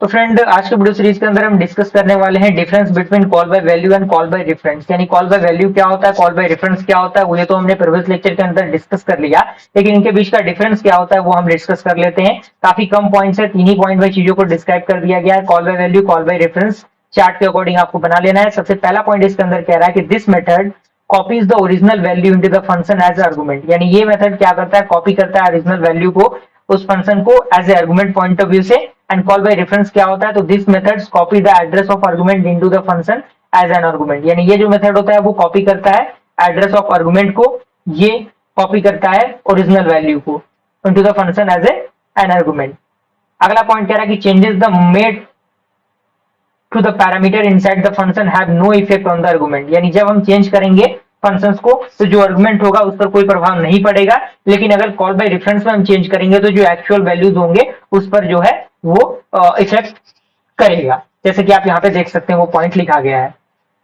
तो फ्रेंड, आज के वीडियो सीरीज के अंदर हम डिस्कस करने वाले हैं difference between call by value and call by reference. यानी कॉल बाय वैल्यू क्या होता है, कॉल बाय रेफरेंस क्या होता है, वो ये तो हमने प्रीवियस लेक्चर के अंदर डिस्कस कर लिया, लेकिन इनके बीच का डिफरेंस क्या होता है वो हम डिस्कस कर लेते हैं। काफी कम पॉइंट्स है, 3 ही पॉइंट में चीजों को डिस्क्राइब कर दिया गया है। Call by value, call by reference chart के अकॉर्डिंग आपको बना लेना है। सबसे पहला पॉइंट इसके अंदर कह रहा है कि this method copies the original value into the function as argument. यानी ये मेथड क्या करता है, कॉपी करता है ओरिजिनल वैल्यू को उस फंक्शन को as a argument point of view से। एंड कॉल बाय रेफरेंस क्या होता है, तो this methods copy the address of argument into the function as an argument. यानी ये जो मेथड होता है वो कॉपी करता है एड्रेस ऑफ आर्गुमेंट को, ये कॉपी करता है ओरिजिनल वैल्यू को into the function as an argument. अगला पॉइंट कह रहा है कि changes the made to the parameter inside the function have no effect on the argument. यानी जब हम चेंज करेंगे फंक्शंस को तो जो आर्गुमेंट होगा उस पर कोई प्रभाव नहीं पड़ेगा, लेकिन अगर कॉल बाय रेफरेंस में हम चेंज करेंगे तो जो एक्चुअल वैल्यूज होंगे उस पर जो है वो इफेक्ट करेगा। जैसे कि आप यहाँ पे देख सकते हैं वो पॉइंट लिखा गया है।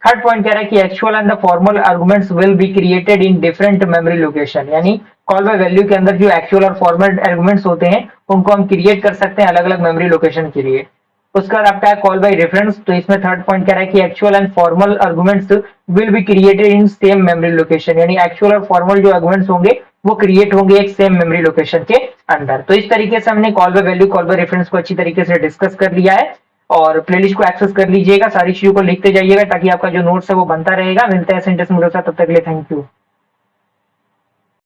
थर्ड पॉइंट कह रहा है कि actual and the formal arguments will be created in different memory location. यानी कॉल बाय वैल्यू के अंदर जो एक्चुअल और फॉर्मल आर्गुमेंट्स होते हैं उनको हम क्रिएट कर सकते हैं अलग अलग मेमोरी लोकेशन के लिए। उसका बाद आपका है कॉल बाय रेफरेंस। तो इसमें थर्ड पॉइंट कह रहा है कि actual and formal arguments will be created in same memory location. यानी एक्चुअल और फॉर्मल जो आर्गुमेंट्स होंगे वो क्रिएट होंगे एक सेम मेमोरी लोकेशन के अंदर। तो इस तरीके से हमने call by value, call by reference को अच्छी तरीके से डिस्कस कर लिया है। और प्लेलिस्ट को एक्सेस कर लीजिएगा, सारी चीजों को लिखते जाइएगा ताकि आपका जो नोट्स है वो बनता रहेगा। मिलते हैं सिंटेक्स वीडियो के साथ, तब तक के लिए थैंक यू।